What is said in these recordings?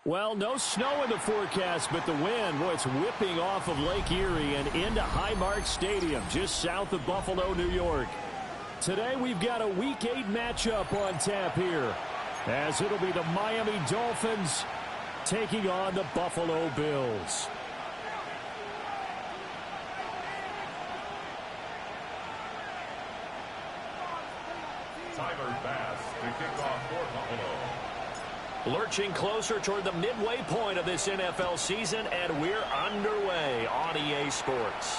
Well, no snow in the forecast, but the wind, boy, it's whipping off of Lake Erie and into Highmark Stadium, just south of Buffalo, New York. Today, we've got a Week 8 matchup on tap here, as it'll be the Miami Dolphins taking on the Buffalo Bills. Tyler Bass to kick off for Buffalo. Lurching closer toward the midway point of this NFL season, and we're underway on EA Sports.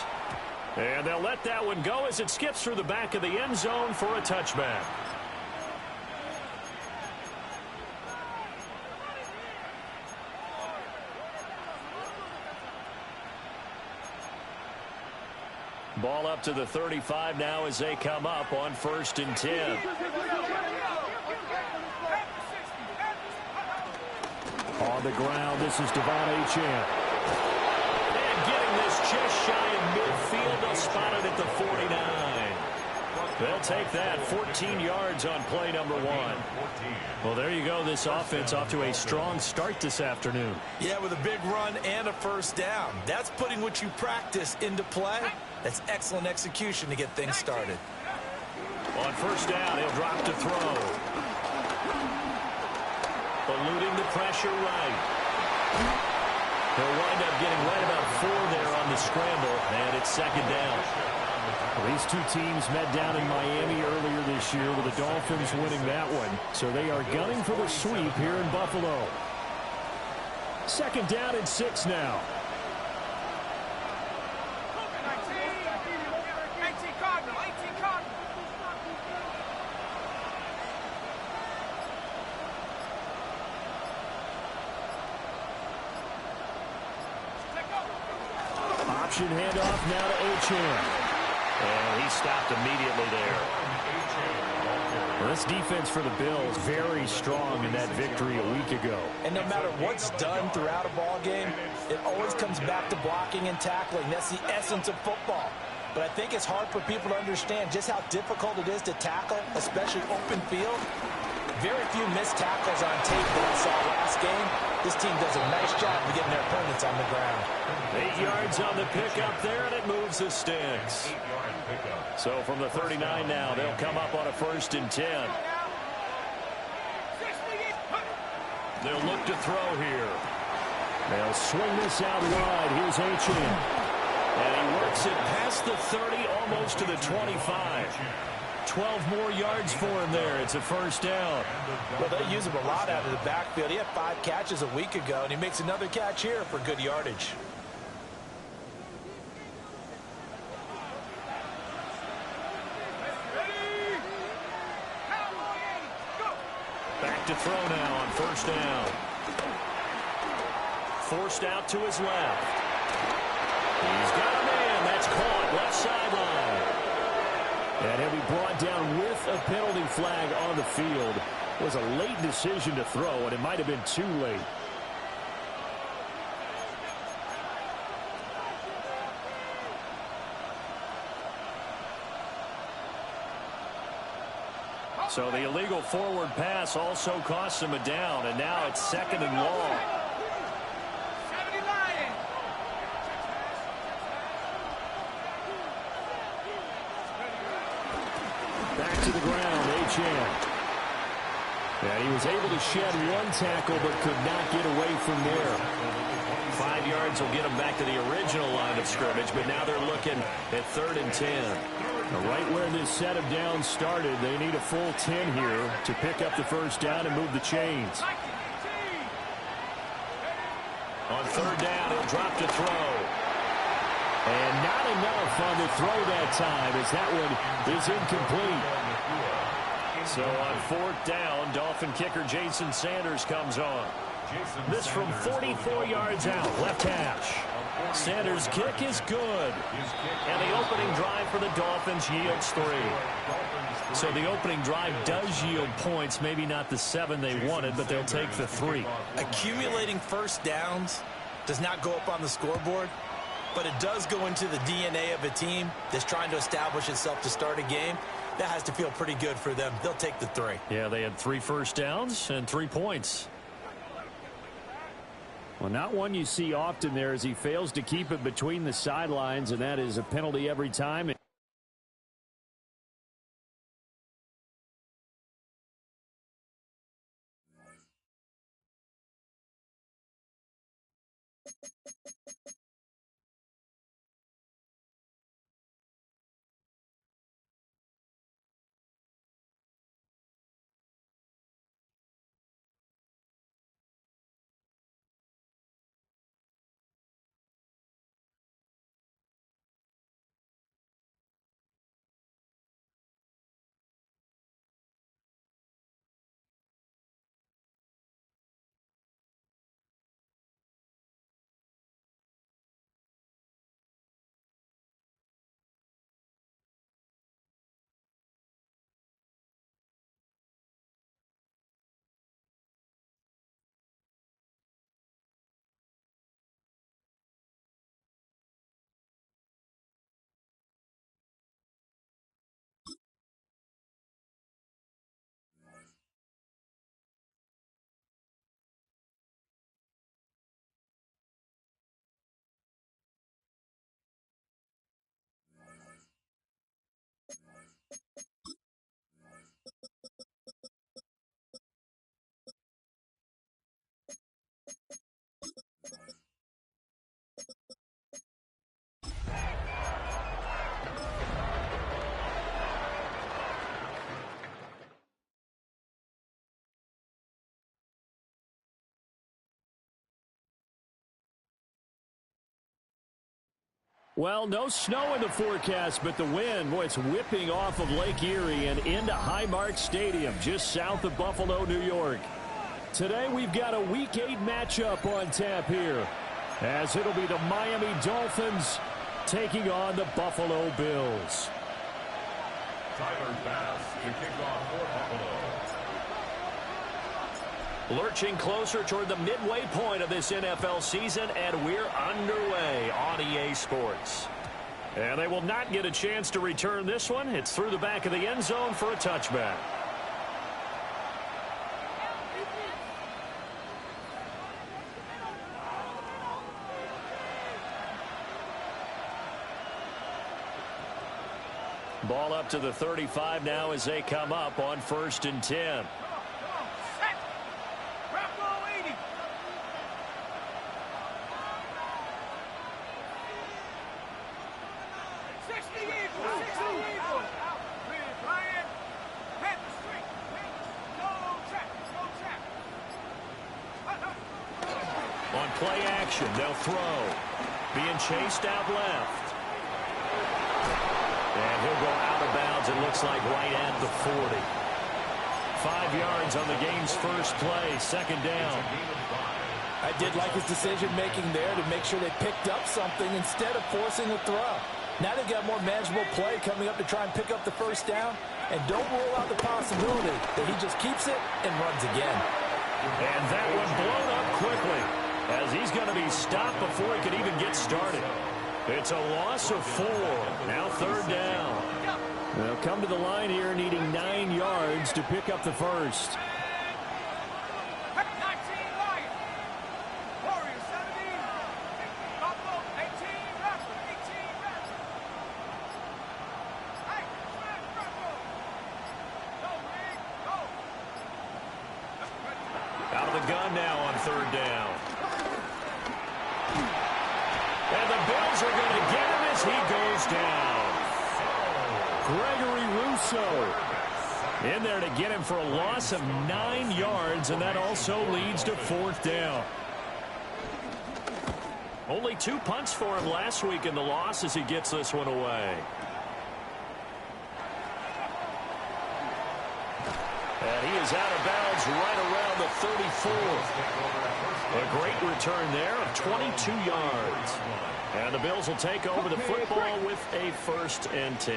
And they'll let that one go as it skips through the back of the end zone for a touchback. Ball up to the 35 now as they come up on 1st and 10. On the ground, this is Devon Achane. And getting this just shy of midfield, they'll spot it at the 49. They'll take that, 14 yards on play number 1. Well, there you go. This offense off to a strong start this afternoon. Yeah, with a big run and a first down. That's putting what you practice into play. That's excellent execution to get things started. On 1st down, he'll drop to throw. Eluding the pressure right. He'll wind up getting right about 4 there on the scramble, and it's 2nd down. Well, these two teams met down in Miami earlier this year with the Dolphins winning that one. So they are gunning for the sweep here in Buffalo. 2nd down and 6 now. Option handoff now to Achane. And he stopped immediately there. Well, this defense for the Bills, very strong in that victory a week ago. And no matter what's done throughout a ball game, it always comes back to blocking and tackling. That's the essence of football. But I think it's hard for people to understand just how difficult it is to tackle, especially open field. Very few missed tackles on tape that I saw last game. This team does a nice job of getting their opponents on the ground. 8 yards on the pickup there, and it moves the sticks. So from the 39 now, they'll come up on a 1st and 10. They'll look to throw here. They'll swing this out wide. Here's Achane. And he works it past the 30, almost to the 25. 12 more yards for him there. It's a 1st down. Well, they use him a lot out of the backfield. He had 5 catches a week ago, and he makes another catch here for good yardage. Back to throw now on 1st down. Forced out to his left. He's got a man. That's caught. Left sideline. And he'll be brought down with a penalty flag on the field. It was a late decision to throw, and it might have been too late. So the illegal forward pass also costs him a down, and now it's 2nd and long. Back to the ground, Achane. Yeah, he was able to shed 1 tackle, but could not get away from there. 5 yards will get him back to the original line of scrimmage, but now they're looking at 3rd and 10. Now, right where this set of downs started, they need a full 10 here to pick up the 1st down and move the chains. On 3rd down, he'll drop to throw. And not enough on the throw that time, as that one is incomplete. So on 4th down, Dolphin kicker Jason Sanders comes on. This from 44 yards out, left hash. Sanders' kick is good. And the opening drive for the Dolphins yields 3. So the opening drive does yield points, maybe not the 7 they wanted, but they'll take the 3. Accumulating 1st downs does not go up on the scoreboard, but it does go into the DNA of a team that's trying to establish itself to start a game. That has to feel pretty good for them. They'll take the 3. Yeah, they had 3 first downs and 3 points. Well, not one you see often there as he fails to keep it between the sidelines, and that is a penalty every time. Well, no snow in the forecast, but the wind, boy, it's whipping off of Lake Erie and into Highmark Stadium, just south of Buffalo, New York. Today, we've got a Week 8 matchup on tap here, as it'll be the Miami Dolphins taking on the Buffalo Bills. Tyler Bass to kick off for Buffalo. Lurching closer toward the midway point of this NFL season, and we're underway on EA Sports. And they will not get a chance to return this one. It's through the back of the end zone for a touchback. Ball up to the 35 now as they come up on 1st and 10. On play action, they'll throw. Being chased out left. And he'll go out of bounds, it looks like right at the 40. 5 yards on the game's first play, 2nd down. I did like his decision-making there to make sure they picked up something instead of forcing a throw. Now they've got more manageable play coming up to try and pick up the 1st down. And don't rule out the possibility that he just keeps it and runs again. And that one blown up quickly, as he's going to be stopped before he can even get started. It's a loss of 4. Now 3rd down. They'll come to the line here needing 9 yards to pick up the 1st. Out of the gun now on 3rd down. And the Bills are going to get him as he goes down. Gregory Rousseau in there to get him for a loss of 9 yards, and that also leads to 4th down. Only 2 punts for him last week in the loss as he gets this one away. And he is out of bounds right around the 34. A great return there of 22 yards. And the Bills will take over the football with a 1st and 10.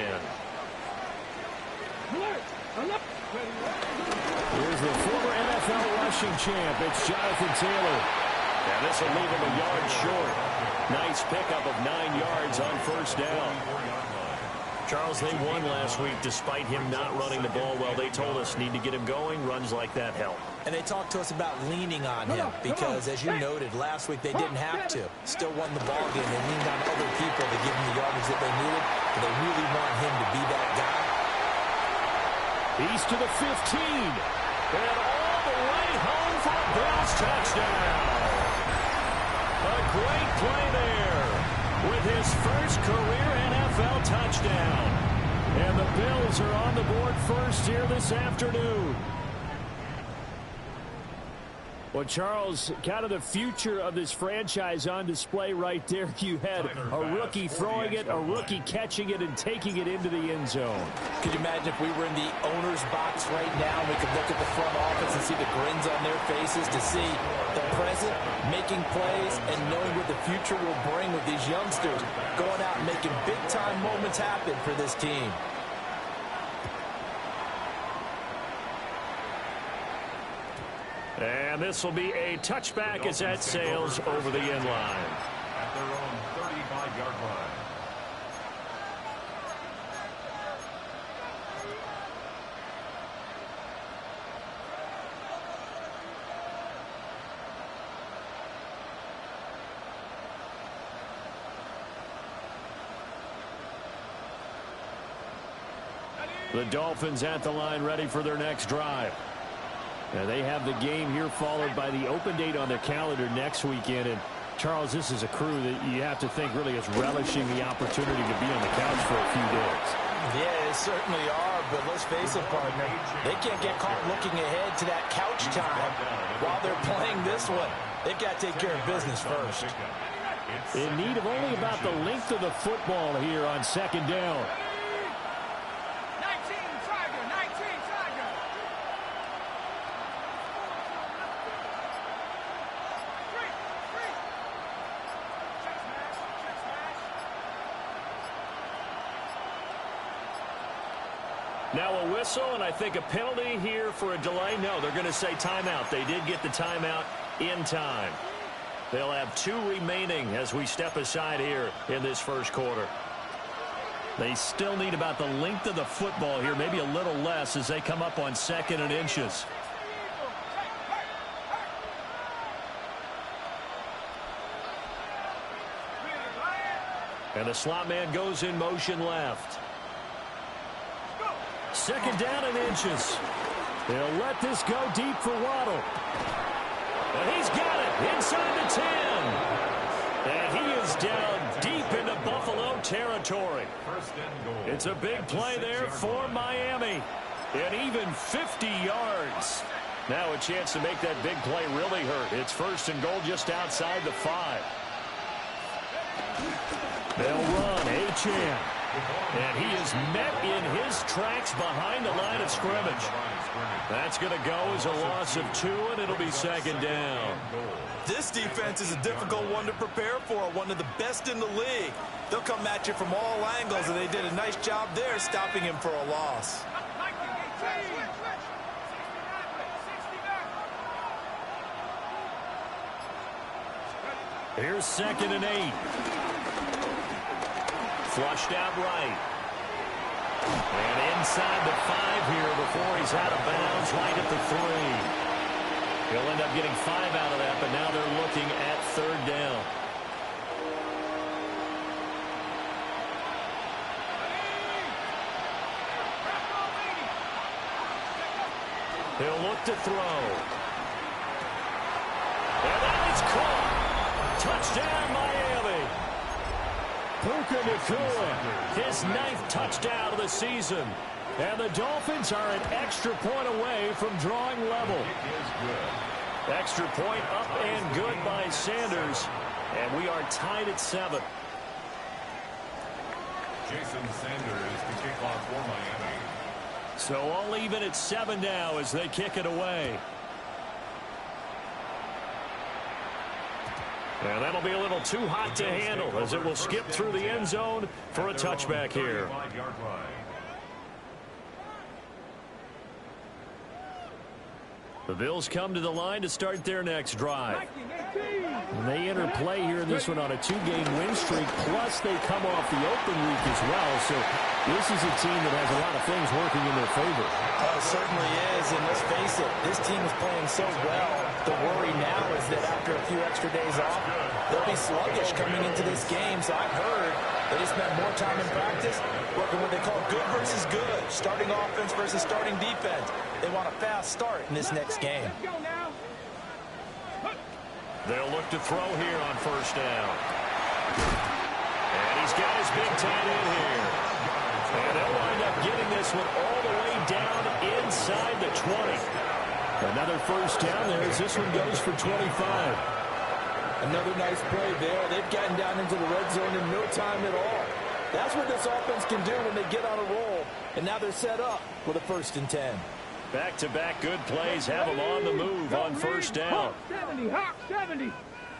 Here's the former NFL rushing champ. It's Jonathan Taylor. And this will leave him a yard short. Nice pickup of 9 yards on 1st down. Charles, they won last week despite him not running the ball well. They told us need to get him going. Runs like that help. And they talked to us about leaning on him because, as you noted, last week they didn't have to. Still won the ball game. They leaned on other people to give them the yardage that they needed. But they really want him to be that guy. He's to the 15. And all the way home for a Bills touchdown. A great play there with his first career NFL touchdown. And the Bills are on the board first here this afternoon. Well, Charles, kind of the future of this franchise on display right there. You had a rookie throwing it, a rookie catching it, and taking it into the end zone. Could you imagine if we were in the owner's box right now, we could look at the front office and see the grins on their faces, to see the present making plays and knowing what the future will bring with these youngsters going out and making big-time moments happen for this team. And this will be a touchback as that sails over the end line. At their own 35-yard line. The Dolphins at the line ready for their next drive. Now they have the game here followed by the open date on their calendar next weekend. And Charles, this is a crew that you have to think really is relishing the opportunity to be on the couch for a few days. Yeah, they certainly are, but let's face it, partner. They can't get caught looking ahead to that couch time while they're playing this one. They've got to take care of business first. In need of only about the length of the football here on second down. Now a whistle, and I think a penalty here for a delay. No, they're going to say timeout. They did get the timeout in time. They'll have 2 remaining as we step aside here in this first quarter. They still need about the length of the football here, maybe a little less as they come up on 2nd and inches. And the slot man goes in motion left. 2nd down and inches. They'll let this go deep for Waddle. And he's got it inside the 10. And he is down deep into Buffalo territory. It's a big play there for Miami. And even 50 yards. Now a chance to make that big play really hurt. It's 1st and goal just outside the 5. They'll run Achane. And he is met in his tracks behind the line of scrimmage. That's going to go as a loss of 2, and it'll be 2nd down. This defense is a difficult one to prepare for, one of the best in the league. They'll come at you from all angles, and they did a nice job there stopping him for a loss. Here's 2nd and 8. Flushed out right. And inside the 5 here before he's out of bounds right at the 3. He'll end up getting 5 out of that, but now they're looking at 3rd down. He'll look to throw. And that is caught. Touchdown, Miami. Puka Nacua, his 9th touchdown of the season. And the Dolphins are an extra point away from drawing level. Extra point up and good by Sanders. And we are tied at 7. Jason Sanders to kick off for Miami. So all even at 7 now as they kick it away. And that'll be a little too hot to handle as it will skip through the end zone for a touchback here. The Bills come to the line to start their next drive. And they interplay here in this one on a 2-game win streak, plus they come off the open week as well. So this is a team that has a lot of things working in their favor. Oh, it certainly is, and let's face it, this team is playing so well. The worry now is that after a few extra days off, they'll be sluggish coming into this game. So I've heard that they spend more time in practice working what they call good versus good, starting offense versus starting defense. They want a fast start in this next game. They'll look to throw here on first down. And he's got his big tight end here. And they'll wind up getting this one all the way down inside the 20. Another first down there as this one goes for 25. Another nice play there. They've gotten down into the red zone in no time at all. That's what this offense can do when they get on a roll. And now they're set up with a 1st and 10. Back-to-back good plays have them on the move on first down. 70, Hawk 70.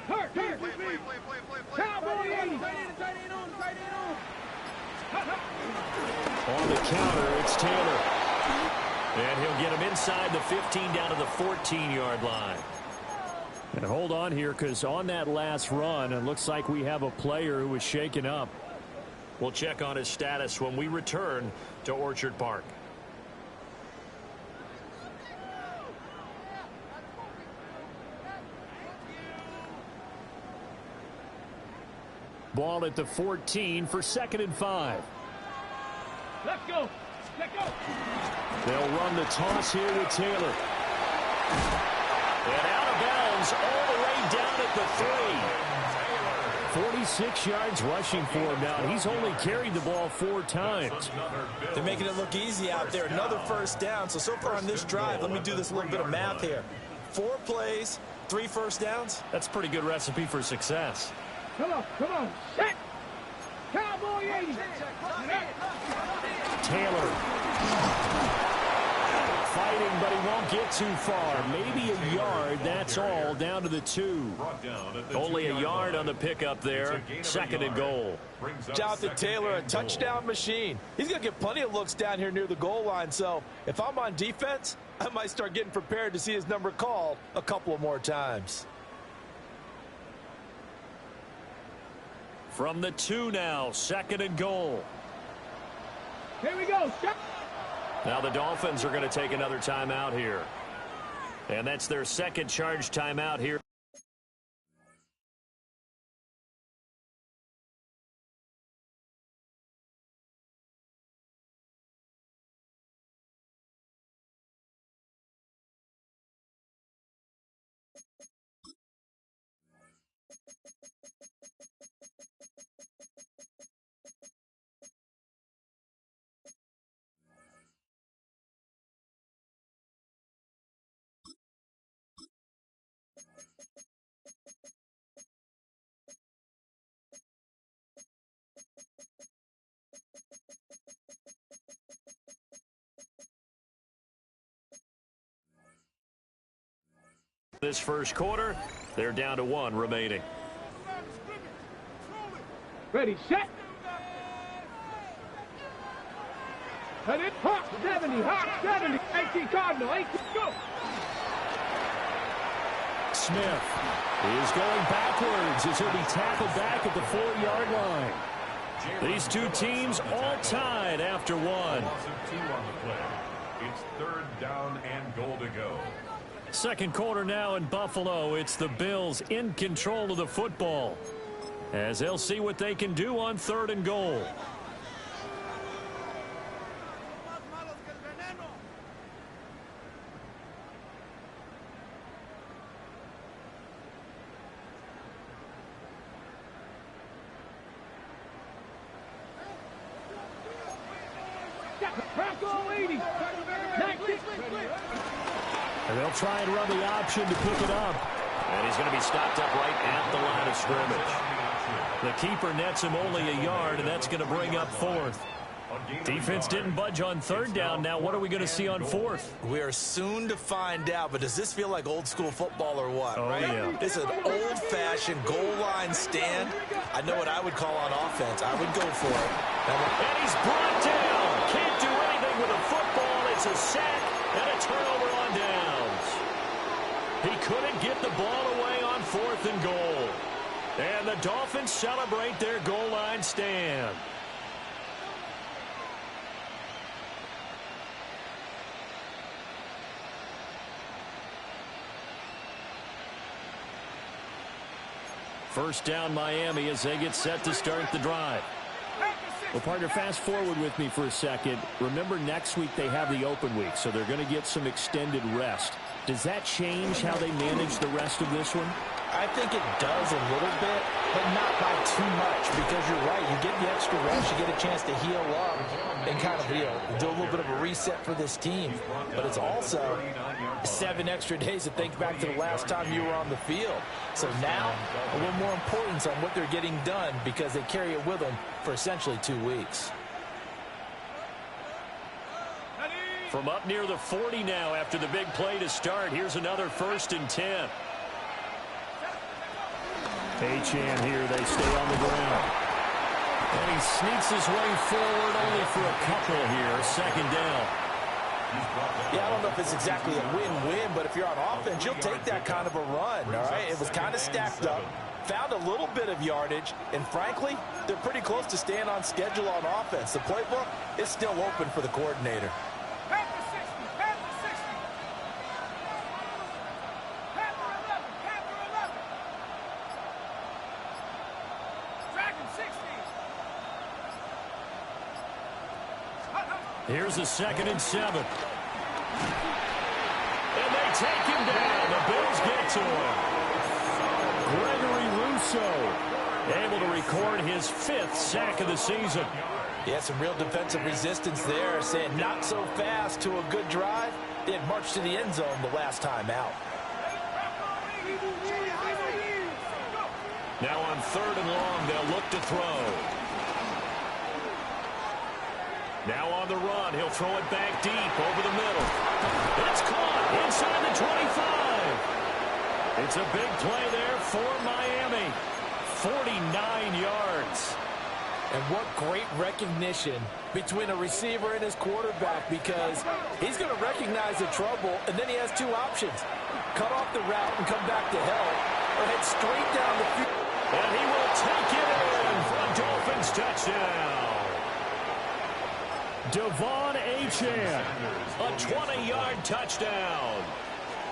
Hurt. Cowboy 80. On the counter, it's Taylor. And he'll get him inside the 15 down to the 14-yard line. And hold on here, because on that last run, it looks like we have a player who was shaken up. We'll check on his status when we return to Orchard Park. Ball at the 14 for 2nd and 5. Let's go. They'll run the toss here with Taylor. And out of bounds all the way down at the 3. 46 yards rushing for him now. He's only carried the ball 4 times. They're making it look easy out there. Another first down. So far on this drive, let me do this little bit of math here. 4 plays, 3 first downs. That's a pretty good recipe for success. Come on. Set. Cowboy 80. Taylor. Fighting, but he won't get too far. Maybe a yard, that's all, down to the 2. Only a yard on the pickup there. 2nd and goal. Jonathan Taylor, a touchdown machine. He's going to get plenty of looks down here near the goal line. So if I'm on defense, I might start getting prepared to see his number called a couple of more times. From the 2 now, 2nd and goal. Here we go. Now the Dolphins are going to take another timeout here. And that's their 2nd charge timeout here. This first quarter, they're down to 1 remaining. Ready, set. And it's Hawk 70. 18 Cardinal, 18, go. Smith is going backwards as he'll be tackled back at the 4-yard line. These two teams all tied after 1. It's 3rd down and goal to go. 2nd quarter now in Buffalo. It's the Bills in control of the football as they'll see what they can do on 3rd and goal. And they'll try and run the option to pick it up. And he's going to be stopped up right at the line of scrimmage. The keeper nets him only a yard, and that's going to bring up 4th. Defense didn't budge on 3rd down. Now what are we going to see on 4th? We are soon to find out, but does this feel like old school football or what? Oh, right? yeah. It's an old-fashioned goal line stand. I know what I would call on offense. I would go for it. And he's brought down. Can't do anything with a football. It's a sack and a turnover on downs. He couldn't get the ball away on 4th and goal. And the Dolphins celebrate their goal line stand. First down Miami as they get set to start the drive. Well, partner, fast forward with me for a second. Remember, next week they have the open week, so they're going to get some extended rest. Does that change how they manage the rest of this one? I think it does a little bit, but not by too much, because you're right. You get the extra rest, you get a chance to heal up and kind of, do a little bit of a reset for this team. But it's also 7 extra days to think back to the last time you were on the field. So now, a little more importance on what they're getting done because they carry it with them for essentially 2 weeks. From up near the 40 now after the big play to start. Here's another 1st and 10. Achane here, they stay on the ground. And he sneaks his way forward only for a couple here. 2nd down. Yeah, I don't know if it's exactly a win-win, but if you're on offense, you'll take that kind of a run, all right? It was kind of stacked up, found a little bit of yardage, and frankly, they're pretty close to staying on schedule on offense. The playbook is still open for the coordinator. Here's a 2nd and 7. And they take him down. The Bills get to him. Gregory Rousseau able to record his 5th sack of the season. Yeah, some real defensive resistance there, saying not so fast to a good drive. They had marched to the end zone the last time out. Now on 3rd and long, they'll look to throw. Now on the run, he'll throw it back deep over the middle. It's caught inside the 25. It's a big play there for Miami. 49 yards. And what great recognition between a receiver and his quarterback, because he's going to recognize the trouble, and then he has 2 options. Cut off the route and come back to help, or head straight down the field. And he will take it in for a Dolphins touchdown. Devon Achane, a 20-yard touchdown.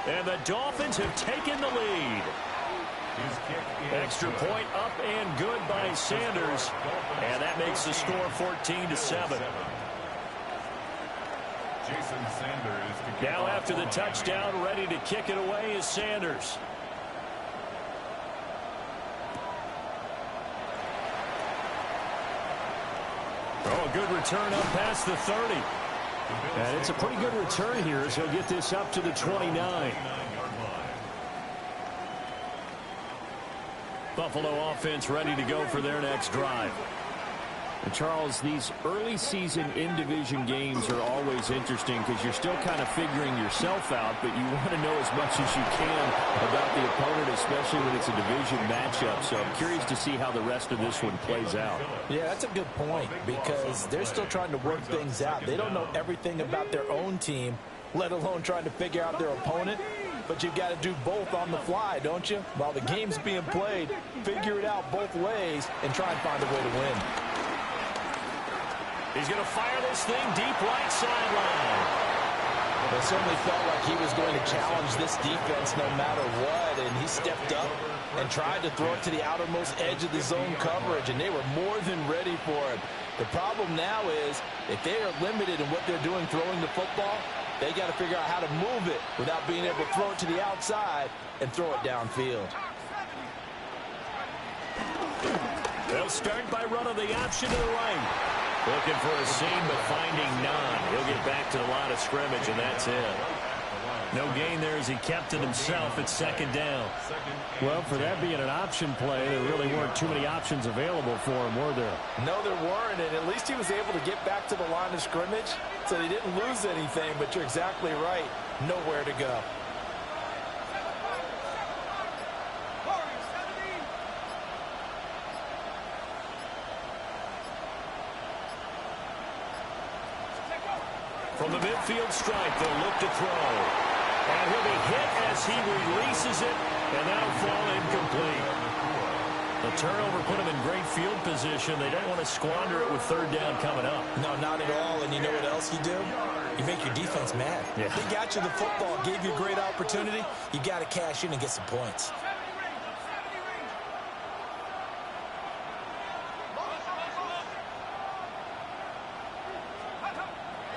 And the Dolphins have taken the lead. Extra point up and good by Sanders. And that makes the score 14-7. Now after the touchdown, ready to kick it away is Sanders. Oh, a good return up past the 30. And it's a pretty good return here as he'll get this up to the 29. Buffalo offense ready to go for their next drive. And Charles, these early season in-division games are always interesting because you're still kind of figuring yourself out, but you want to know as much as you can about the opponent, especially when it's a division matchup. So I'm curious to see how the rest of this one plays out. Yeah, that's a good point because they're still trying to work things out. They don't know everything about their own team, let alone trying to figure out their opponent. But you've got to do both on the fly, don't you? While the game's being played, figure it out both ways and try and find a way to win. He's going to fire this thing deep right sideline. It certainly felt like he was going to challenge this defense no matter what, and he stepped up and tried to throw it to the outermost edge of the zone coverage, and they were more than ready for it. The problem now is if they are limited in what they're doing throwing the football, they got to figure out how to move it without being able to throw it to the outside and throw it downfield. They'll start by running the option to the right. Looking for a seam, but finding none. He'll get back to the line of scrimmage, and that's it. No gain there as he kept it himself at 2nd down. Well, for that being an option play, there really weren't too many options available for him, were there? No, there weren't, and at least he was able to get back to the line of scrimmage, so he didn't lose anything, but you're exactly right. Nowhere to go. From the midfield stripe, they'll look to throw. And he'll be hit as he releases it, and that'll fall incomplete. The turnover put him in great field position. They don't want to squander it with third down coming up. No, not at all. And you know what else you do? You make your defense mad. Yeah. They got you the football, gave you a great opportunity. You got to cash in and get some points.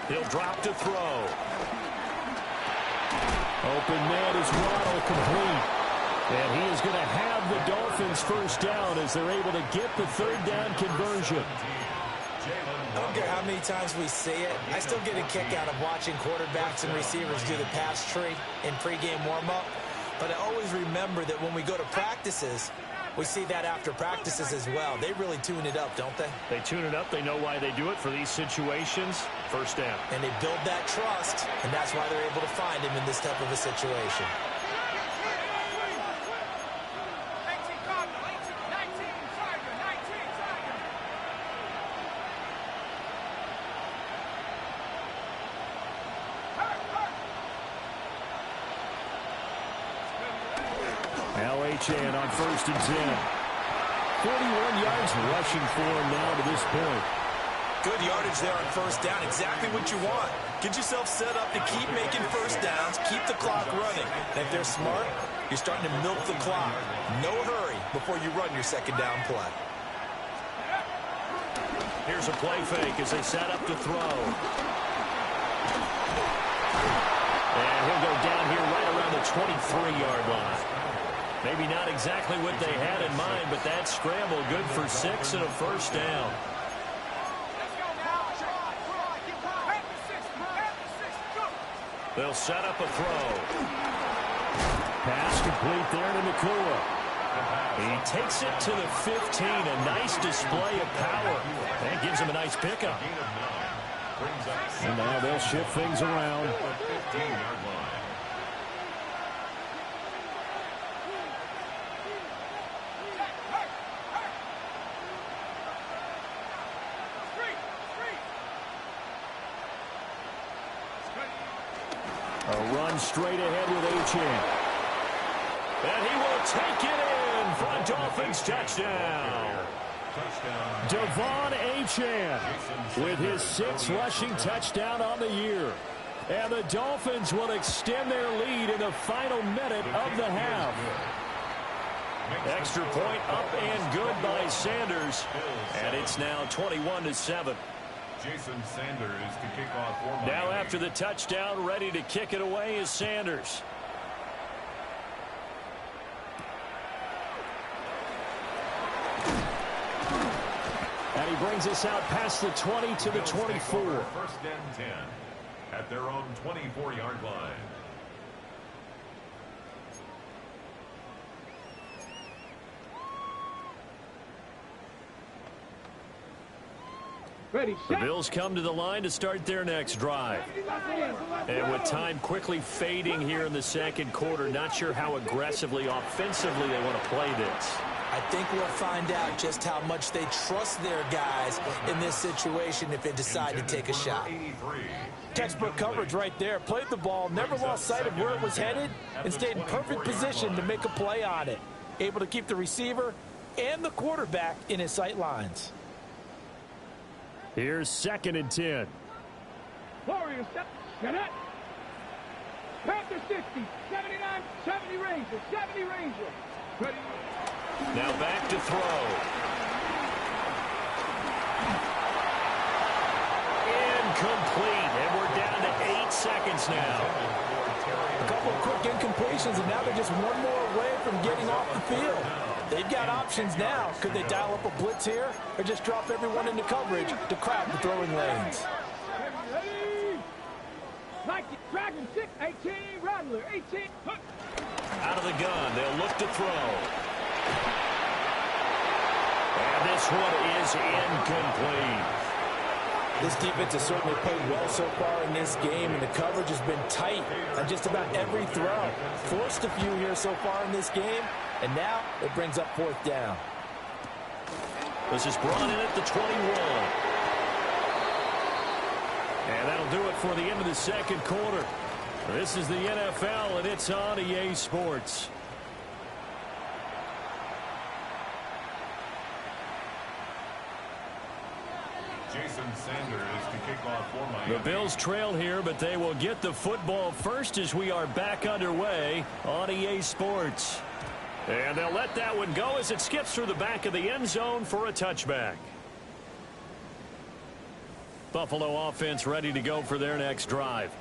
He'll drop to throw. Open man is Waddle, complete. And he is going to have the Dolphins first down as they're able to get the third down conversion. I don't care how many times we see it. I still get a kick out of watching quarterbacks and receivers do the pass tree in pregame warm-up. But I always remember that when we go to practices, we see that after practices as well. They really tune it up, don't they? They tune it up. They know why they do it for these situations. First down. And they build that trust, and that's why they're able to find him in this type of a situation. LHN on 1st and 10. 41 yards rushing for him now to this point. Good yardage there on first down. Exactly what you want. Get yourself set up to keep making first downs, keep the clock running. And if they're smart, you're starting to milk the clock. No hurry before you run your second down play. Here's a play fake as they set up to throw. And he'll go down here right around the 23-yard line. Maybe not exactly what they had in mind, but that scramble good for 6 and a first down. They'll set up a throw. Pass complete there to Nakua. He takes it to the 15. A nice display of power. That gives him a nice pickup. And now they'll shift things around. A run straight ahead with Achane. And he will take it in for a Dolphins touchdown. Devon Achane with his 6th rushing touchdown on the year. And the Dolphins will extend their lead in the final minute of the half. Extra point up and good by Sanders. And it's now 21-7. Jason Sanders to kick off for Miami. Now after the touchdown, ready to kick it away is Sanders. And he brings us out past the 20 to the 24. First and 10 at their own 24-yard line. Ready, The set. Bills come to the line to start their next drive. And with time quickly fading here in the second quarter, not sure how aggressively, offensively they want to play this. I think we'll find out just how much they trust their guys in this situation if they decide to take a shot. Textbook coverage right there. Played the ball, never lost sight of where it was headed, and stayed in perfect position to make a play on it. Able to keep the receiver and the quarterback in his sight lines. Here's 2nd and 10. Warriors, set it. Panther 60, 79, 70 Rangers, 70 Rangers. Ready. Now back to throw. Incomplete. And we're down to 8 seconds now. A couple of quick incompletions, and now they're just one more away from getting off the field. They've got options now. Could they dial up a blitz here or just drop everyone into coverage to crowd the throwing lanes? Ready. Nike, Dragon 6, 18, Rattler, 18. Out of the gun. They'll look to throw. And this one is incomplete. This defense has certainly played well so far in this game, and the coverage has been tight on just about every throw. Forced a few here so far in this game, and now it brings up 4th down. This is brought in at the 21. And that'll do it for the end of the second quarter. This is the NFL, and it's on EA Sports. Jason Sanders to kick off for Miami. The Bills trail here, but they will get the football first as we are back underway on EA Sports. And they'll let that one go as it skips through the back of the end zone for a touchback. Buffalo offense ready to go for their next drive.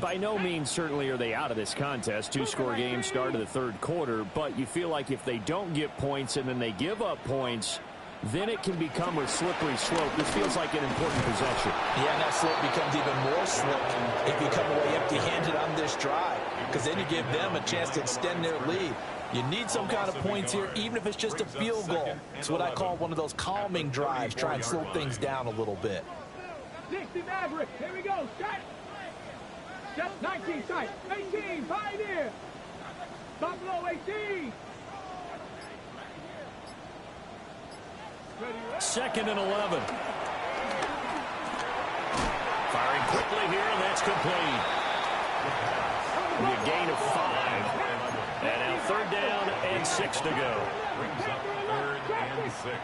By no means certainly are they out of this contest. Two-score game start of the third quarter, but you feel like if they don't get points and then they give up points, then it can become a slippery slope. This feels like an important possession. Yeah, and that slope becomes even more slick if you come away empty-handed on this drive, because then you give them a chance to extend their lead. You need some kind of points here, even if it's just a field goal. It's what I call one of those calming drives, try and slow things down a little bit. 60 Maverick, here we go, set. 19 tight, 18, Pioneer. Buffalo 18. Second and 11. Firing quickly here, and that's complete. A gain of 5. And now third down and 6 to go. Brings up third and 6.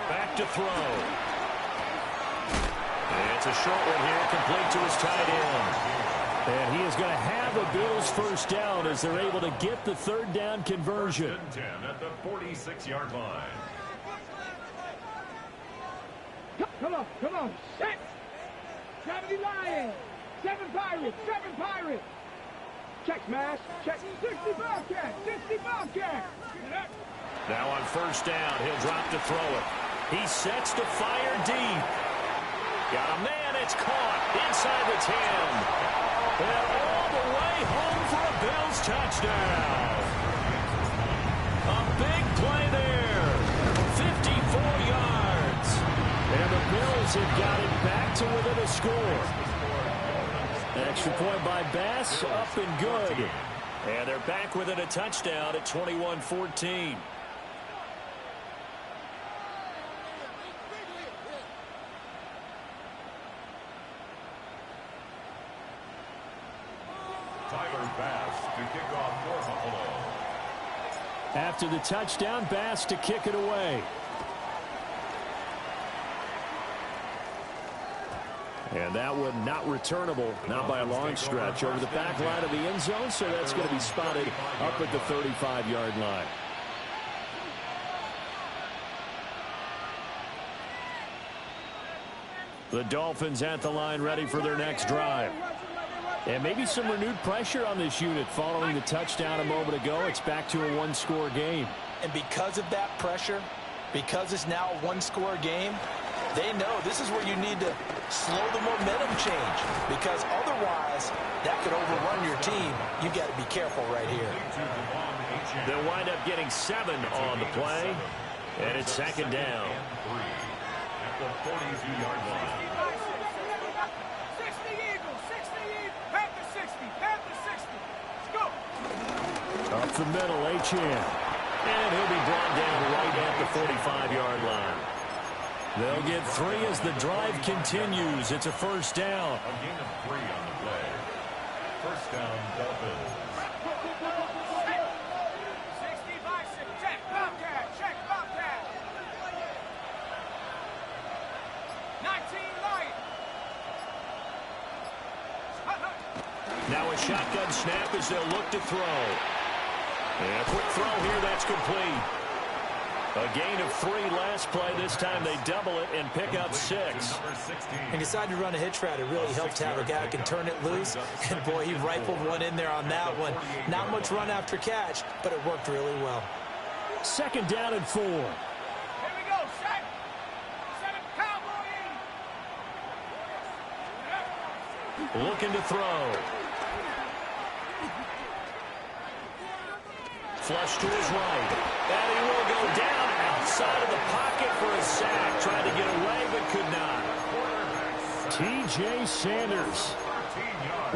Back to throw. And it's a short one here, complete to his tight end. And he is going to have a Bills first down as they're able to get the third down conversion. 10 at the 46-yard line. Come on, set. 70 Lions, 7 Pirates. Check, Smash, check. 60 Bobcat. Now on first down, he'll drop to throw it. He sets to fire deep. Got a man, it's caught inside the 10. And all the way home for a Bills touchdown. A big play there. 54 yards. And the Bills have got it back to within a score. Extra point by Bass, up and good. And they're back within a touchdown at 21-14. Tyler Bass to kick off for Buffalo. After the touchdown, Bass to kick it away. And that one not returnable, not by a long stretch, over the back line of the end zone, so that's going to be spotted up at the 35-yard line. The Dolphins at the line ready for their next drive. And maybe some renewed pressure on this unit following the touchdown a moment ago. It's back to a one-score game. And because of that pressure, because it's now a one-score game, they know this is where you need to slow the momentum change, because otherwise that could overrun your team. You got to be careful right here. They'll wind up getting 7 on the play, and it's second down. At the 42-yard line. 60 Eagles, 60 Eagles, Panther 60, let's go. Up the middle, Achane. And he'll be brought down right at the 45-yard line. They'll get 3 as the drive continues. It's a first down. A gain of 3 on the play. First down, Dolphins. 65, check, Bobcat. 19 Lions. Now a shotgun snap as they'll look to throw. And a quick throw here, that's complete. A gain of 3 last play. This time they double it and pick up 6. And decide to run a hitch route. It really helps to have a guy who can turn it loose. And, boy, he rifled one in there on that one. Not much run after catch, but it worked really well. Second down and 4. Here we go, set. 7 Cowboys. Looking to throw. Flush to his right. And he will go down outside of the pocket for a sack. Tried to get away, but could not. T.J. Sanders.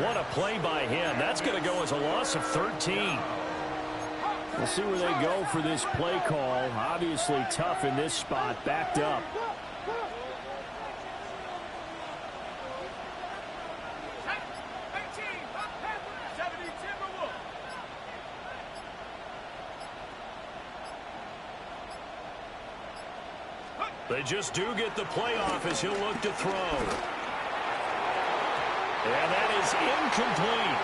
What a play by him. That's going to go as a loss of 13. We'll see where they go for this play call. Obviously tough in this spot, backed up. They just do get the playoff as he'll look to throw. And that is incomplete.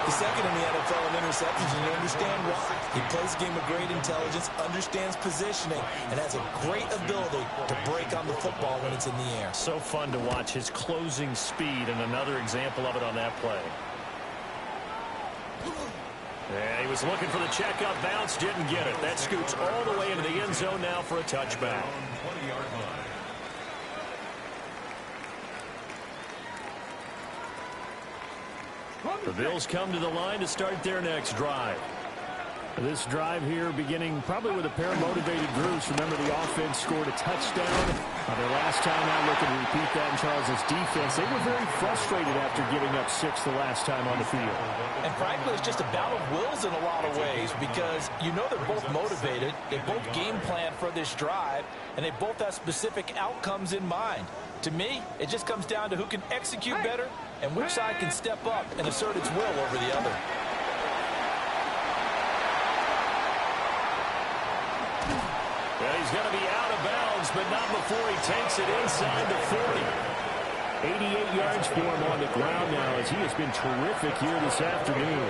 The second in the NFL in interceptions, and you understand why. He plays a game of great intelligence, understands positioning, and has a great ability to break on the football when it's in the air. So fun to watch his closing speed, and another example of it on that play. And he was looking for the checkup bounce, didn't get it. That scoots all the way into the end zone now for a touchback. The Bills come to the line to start their next drive. This drive here beginning probably with a pair of motivated groups. Remember, the offense scored a touchdown. Their last time out, looking to repeat that in Charles' defense. They were very frustrated after giving up 6 the last time on the field. And frankly, it's just a battle of wills in a lot of ways, because you know they're both motivated. They both game plan for this drive, and they both have specific outcomes in mind. To me, it just comes down to who can execute better and which side can step up and assert its will over the other. Well, he's going to be out of bounds, but not before he takes it inside the 40. 88 yards for him on the ground now, as he has been terrific here this afternoon.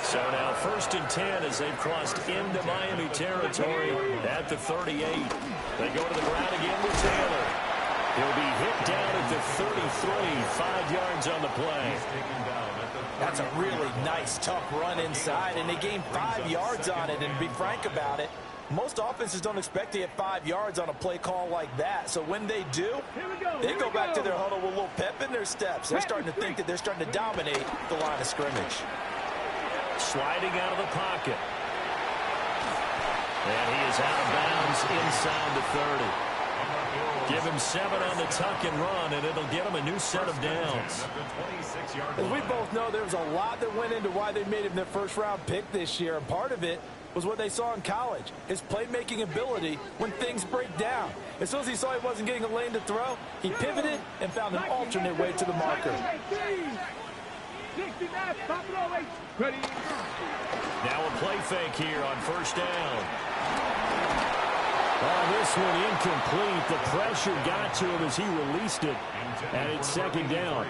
So now 1st and 10 as they've crossed into Miami territory at the 38. They go to the ground again with Taylor. He'll be hit down at the 33, 5 yards on the play. That's a really nice, tough run inside, and they gained 5 yards on it. And to be frank about it, most offenses don't expect to get 5 yards on a play call like that. So when they do, they go back to their huddle with a little pep in their steps. They're starting to think that they're starting to dominate the line of scrimmage. Sliding out of the pocket. And he is out of bounds inside the 30. Give him 7 on the tuck and run, and it'll get him a new set of downs. As we both know, there's a lot that went into why they made him their first-round pick this year, and part of it was what they saw in college, his playmaking ability when things break down. As soon as he saw he wasn't getting a lane to throw, he pivoted and found an alternate way to the marker. Now a play fake here on 1st down. Oh, this one incomplete. The pressure got to him as he released it, and it's 2nd down.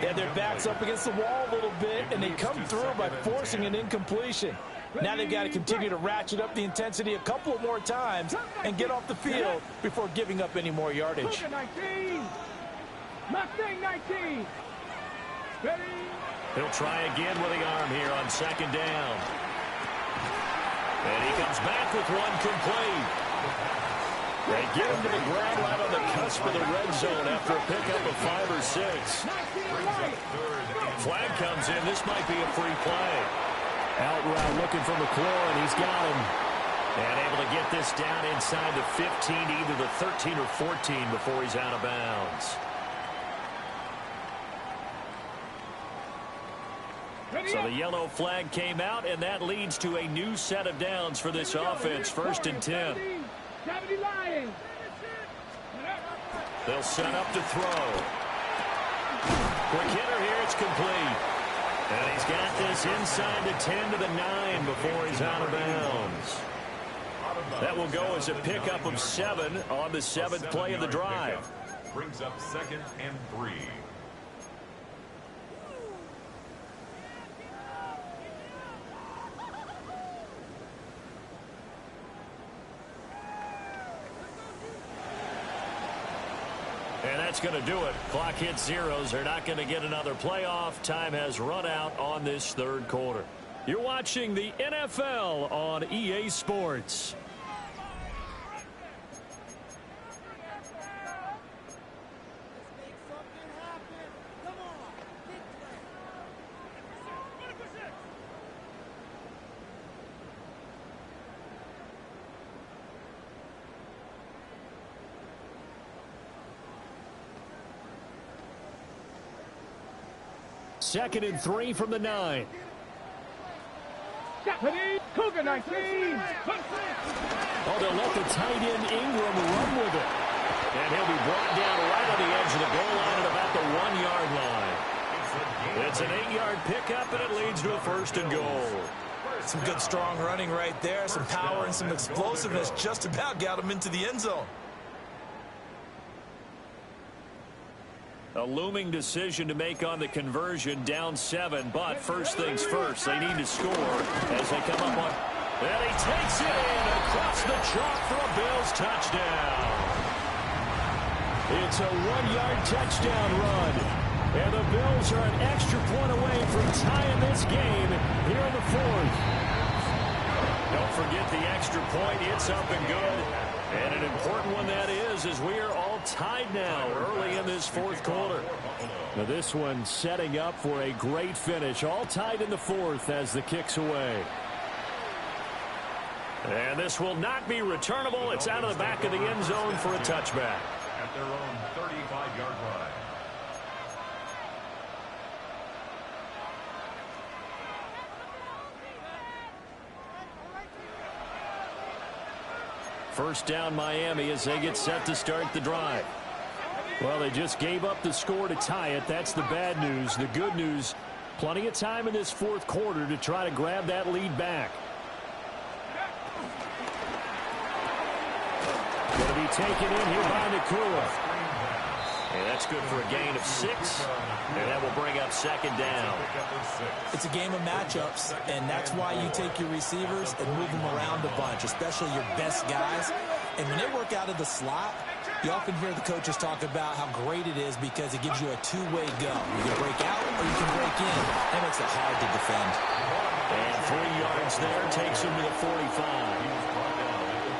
Yeah, their back's up against the wall a little bit, and they come through by forcing an incompletion. Now they've got to continue to ratchet up the intensity a couple more times and get off the field before giving up any more yardage. He'll try again with the arm here on 2nd down. And he comes back with one complete. They get him to the ground right on the cusp of the red zone after a pickup of 5 or 6. Flag comes in. This might be a free play. Out route looking for McClure, and he's got him. And able to get this down inside the 15, either the 13 or 14 before he's out of bounds. So the yellow flag came out, and that leads to a new set of downs for this offense. 1st and 10. They'll set up to throw. Quick hitter here, it's complete. And he's got this inside the 10 to the 9 before he's out of bounds. That will go as a pickup of 7 on the 7th play of the drive. Brings up 2nd and 3. And that's going to do it. Clock hits zeros. They're not going to get another playoff. Time has run out on this 3rd quarter. You're watching the NFL on EA Sports. Second and 3 from the 9. Cougar 19. Oh, they'll let the tight end Ingram run with it. And he'll be brought down right on the edge of the goal line at about the 1-yard line. It's an 8-yard pickup, and it leads to a 1st and goal. Some good, strong running right there. Some power and some explosiveness just about got him into the end zone. A looming decision to make on the conversion, down 7, but first things first, they need to score as they come up on. And he takes it in across the chalk for a Bills touchdown. It's a 1-yard touchdown run, and the Bills are an extra point away from tying this game here in the 4th. Don't forget the extra point. It's up and good. And an important one that is, as we are all tied now early in this 4th quarter. Now this one setting up for a great finish. All tied in the 4th as the kick's away. And this will not be returnable. It's out of the back of the end zone for a touchback. At their own 35-yard line. First down Miami as they get set to start the drive. Well, they just gave up the score to tie it. That's the bad news. The good news, plenty of time in this 4th quarter to try to grab that lead back. Going to be taken in here by Nakua. And that's good for a gain of 6. And that will bring up second down. It's a game of matchups, and that's why you take your receivers and move them around a bunch, especially your best guys. And when they work out of the slot, you often hear the coaches talk about how great it is because it gives you a two-way go. You can break out or you can break in. That makes it hard to defend. And 3 yards there takes him to the 45.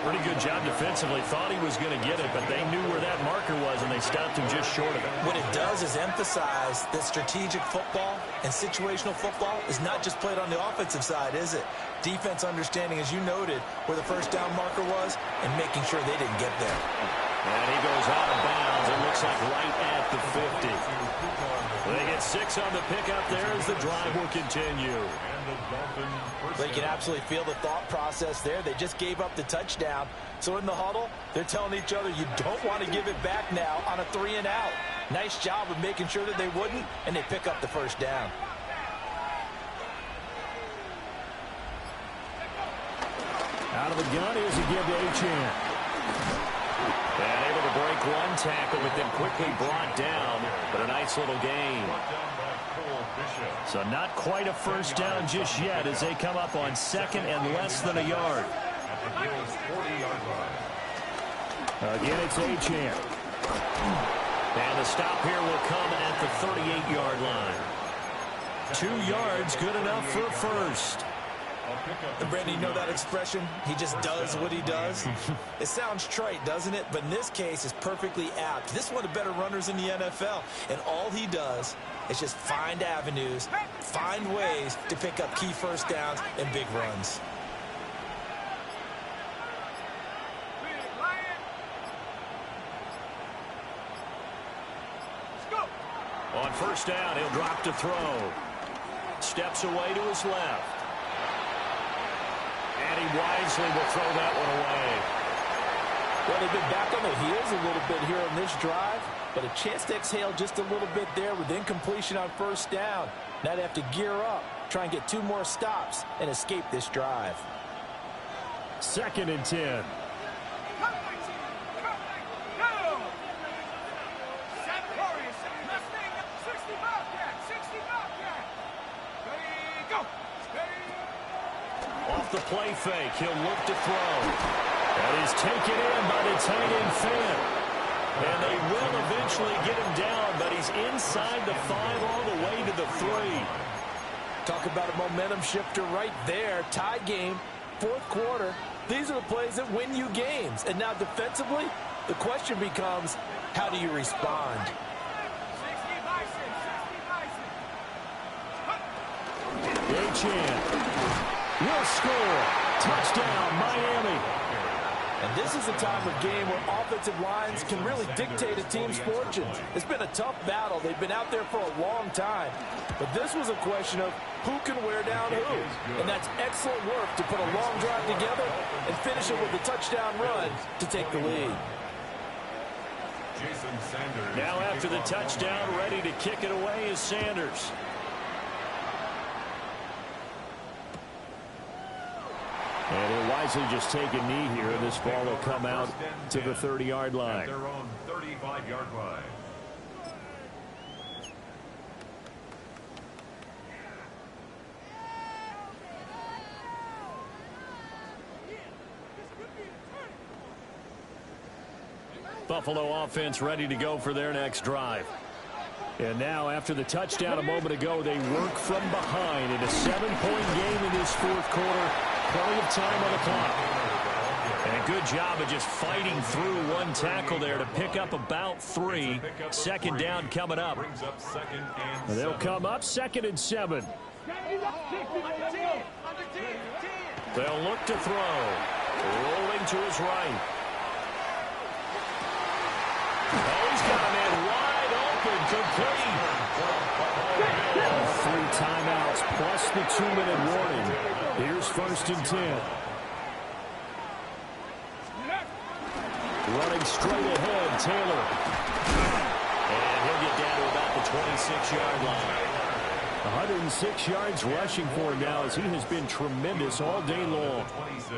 Pretty good job defensively. Thought he was going to get it, but they knew where that marker was, and they stopped him just short of it. What it does is emphasize that strategic football and situational football is not just played on the offensive side, is it? Defense understanding, as you noted, where the first down marker was and making sure they didn't get there. And he goes out of bounds. It looks like right at the 50. They get 6 on the pickup there as the drive will continue. They can absolutely feel the thought process there. They just gave up the touchdown. So in the huddle, they're telling each other, you don't want to give it back now on a 3 and out. Nice job of making sure that they wouldn't, and they pick up the first down. Out of the gun is a give to Achane. And able to break one tackle, but then quickly brought down. But a nice little gain. So not quite a first down just yet as they come up on 2nd and less than a yard. Again, it's Achane. And the stop here will come at the 38-yard line. 2 yards, good enough for a first. And Brandon, you know that expression? He just does what he does. It sounds trite, doesn't it? But in this case, it's perfectly apt. This is one of the better runners in the NFL. And all he does is just find avenues, find ways to pick up key first downs and big runs. On first down, he'll drop to throw. Steps away to his left. And he wisely will throw that one away. Well, they've been back on their heels a little bit here on this drive, but a chance to exhale just a little bit there with incompletion on first down. Now they have to gear up, try and get 2 more stops, and escape this drive. 2nd and 10. Off the play fake, he'll look to throw. That is taken in by the tight end Fan. And they will eventually get him down, but he's inside the 5 all the way to the 3. Talk about a momentum shifter right there. Tie game, 4th quarter. These are the plays that win you games. And now defensively, the question becomes, how do you respond? Achane will score. Touchdown, Miami. And this is a time of game where offensive lines can really dictate a team's fortunes. It's been a tough battle. They've been out there for a long time. But this was a question of who can wear down who. And that's excellent work to put a long drive together and finish it with a touchdown run to take the lead. Now after the touchdown, ready to kick it away is Sanders. And he'll wisely just take a knee here, and this ball will come out to the 30-yard line. At their own 35-yard line. Buffalo offense ready to go for their next drive. And now, after the touchdown a moment ago, they work from behind in a 7-point game in this fourth quarter. Plenty of time on the clock. And a good job of just fighting through one tackle there to pick up about 3. Second down coming up. They'll come up 2nd and 7. They'll look to throw. Rolling to his right. Oh, he's got a man wide open, complete. 3 timeouts plus the 2-minute warning. Here's 1st and 10. Running straight ahead, Taylor. And he'll get down to about the 26-yard line. 106 yards rushing for him now as he has been tremendous all day long.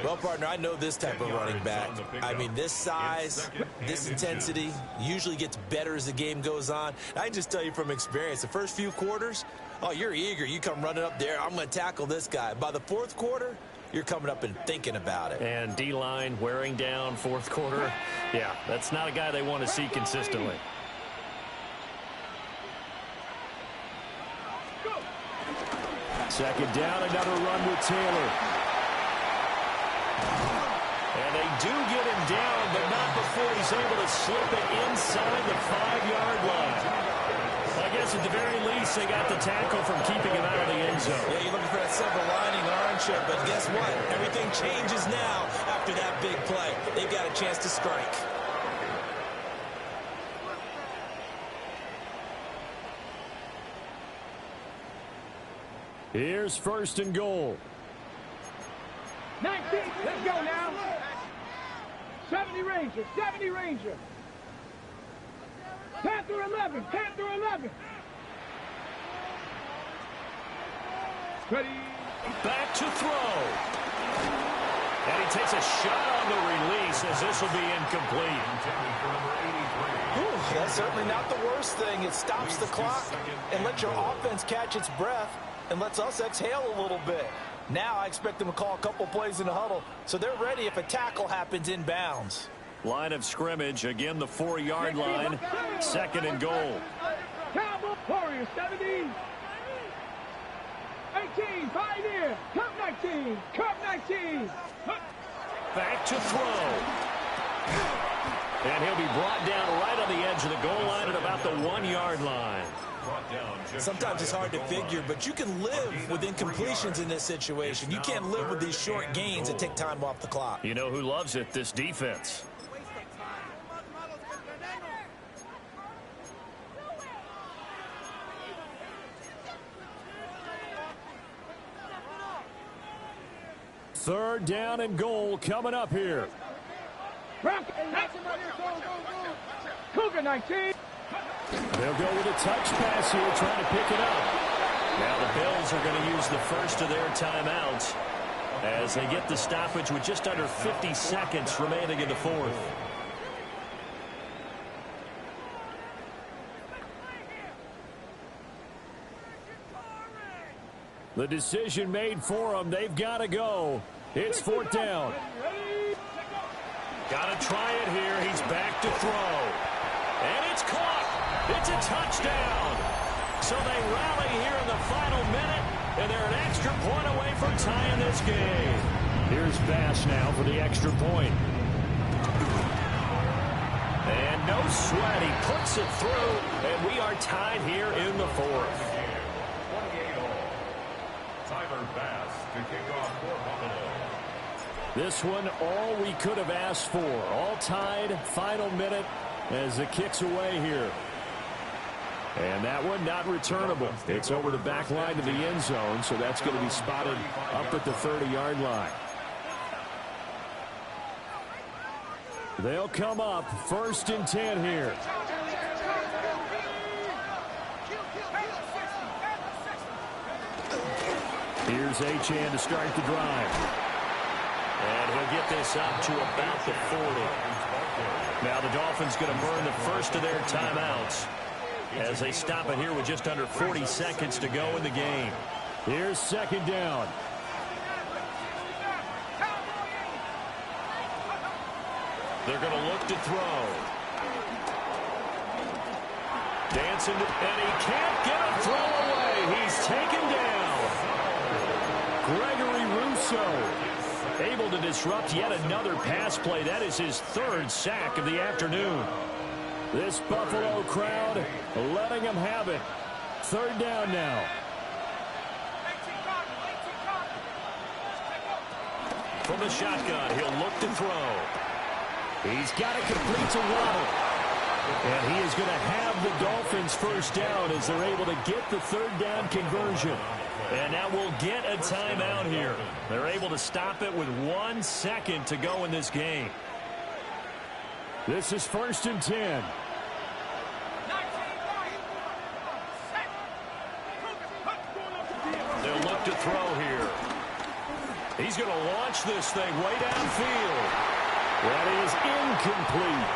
Well, partner, I know this type of running back. I mean, this size, this intensity usually gets better as the game goes on. I can just tell you from experience, the first few quarters, oh, you're eager. You come running up there, I'm going to tackle this guy. By the fourth quarter, you're coming up and thinking about it. And D-line wearing down fourth quarter. Yeah, that's not a guy they want to see consistently. Second down, another run with Taylor. And they do get him down, but not before he's able to slip it inside the 5-yard line. I guess at the very least, they got the tackle from keeping him out of the end zone. Yeah, you're looking for that silver lining, aren't you? But guess what? Everything changes now after that big play. They've got a chance to strike. Here's 1st and goal. 19, let's go now. 70 Ranger, 70 Ranger. Panther 11, Panther 11. Ready. Back to throw. And he takes a shot on the release as this will be incomplete. Ooh, that's certainly not the worst thing. It stops the clock and lets your offense catch its breath and lets us exhale a little bit. Now I expect them to call a couple plays in the huddle so they're ready if a tackle happens inbounds. Line of scrimmage, again the 4-yard line, 2nd and goal. Cowboy Warriors, 70. 18, Pioneer, Cup 19, Cup 19. Back to throw. And he'll be brought down right on the edge of the goal line at about the 1-yard line. Sometimes it's hard to figure, but you can live with incompletions in this situation. You can't live with these short gains that take time off the clock. You know who loves it? This defense. Third down and goal coming up here. Cougar 19. They'll go with a touch pass here, trying to pick it up. Now the Bills are going to use the first of their timeouts as they get the stoppage with just under 50 seconds remaining in the fourth. The decision made for them. They've got to go. It's 4th down. Got to try it here. He's back to throw. And it's caught. It's a touchdown. So they rally here in the final minute, and they're an extra point away from tying this game. Here's Bass now for the extra point. And no sweat. He puts it through, and we are tied here in the fourth. Bass to kick off for Buffalo. This one, all we could have asked for. All tied, final minute as it kicks away here. And that one not returnable. It's over the back line to the end zone, so that's going to be spotted up at the 30-yard line. They'll come up 1st and 10 here. Here's Achane to start the drive. And he'll get this up to about the 40. Now the Dolphins going to burn the first of their timeouts as they stop it here with just under 40 seconds to go in the game. Here's second down. They're going to look to throw. Dancing, and he can't get a throw away. He's taken down. Gregory Rousseau able to disrupt yet another pass play. That is his third sack of the afternoon. This Buffalo crowd letting him have it. Third down now. From the shotgun, he'll look to throw. He's got it complete to Waddle. And he is going to have the Dolphins first down as they're able to get the third down conversion. And now we'll get a timeout here. They're able to stop it with 1 second to go in this game. This is 1st and 10. They'll look to throw here. He's going to launch this thing way downfield. That is incomplete.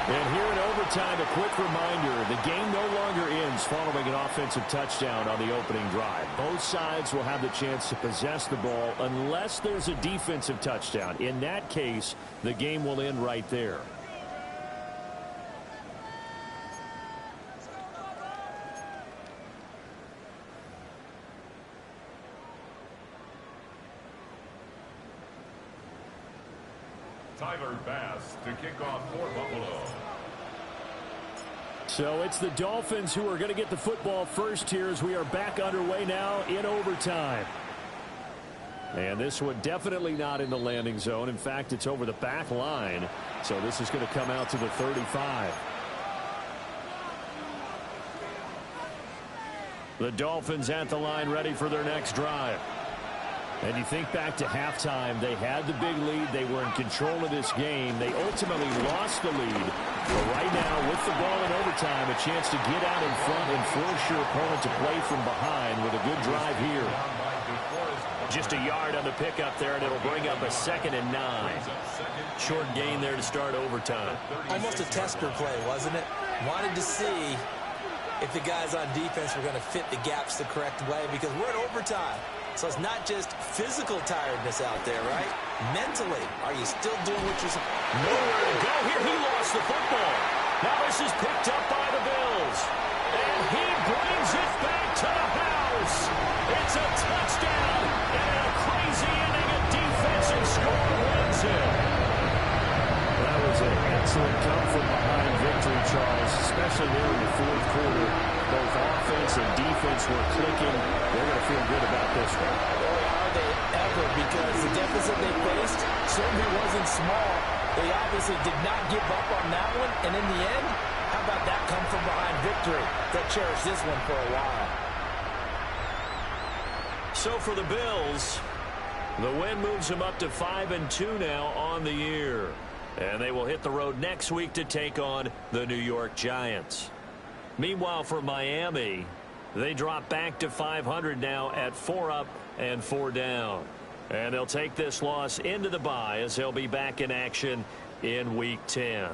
And here in overtime, a quick reminder, the game no longer ends following an offensive touchdown on the opening drive. Both sides will have the chance to possess the ball unless there's a defensive touchdown. In that case, the game will end right there. Tyler Bass to kick off for Buffalo. So it's the Dolphins who are going to get the football first here as we are back underway now in overtime. And this one definitely not in the landing zone. In fact, it's over the back line. So this is going to come out to the 35. The Dolphins at the line ready for their next drive. And you think back to halftime, they had the big lead. They were in control of this game. They ultimately lost the lead. But right now, with the ball in overtime, a chance to get out in front and force your opponent to play from behind with a good drive here. Just a yard on the pickup there, and it'll bring up a 2nd and 9. Short gain there to start overtime. Almost a tester play, wasn't it? Wanted to see if the guys on defense were going to fit the gaps the correct way, because we're in overtime. So it's not just physical tiredness out there, right? Mentally, are you still doing what you're supposed to? Nowhere to go here. He lost the football. Now this is picked up by the Bills. And he brings it back to the house. It's a touchdown. And a crazy inning, a defensive score wins it. That was an excellent come-from-behind victory, Charles, especially there in the fourth quarter. Both offense and defense were clicking. They're going to feel good about this one. Boy, are they ever, because the deficit they faced certainly wasn't small. They obviously did not give up on that one, and in the end, how about that come-from-behind victory? They'll cherish this one for a while. So for the Bills, the win moves them up to 5-2 now on the year. And they will hit the road next week to take on the New York Giants. Meanwhile, for Miami, they drop back to 500 now at 4 up and 4 down. And they'll take this loss into the bye as they'll be back in action in Week 10.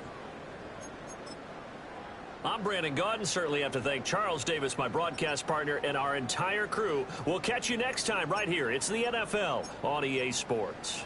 I'm Brandon Gaudin. Certainly have to thank Charles Davis, my broadcast partner, and our entire crew. We'll catch you next time right here. It's the NFL on EA Sports.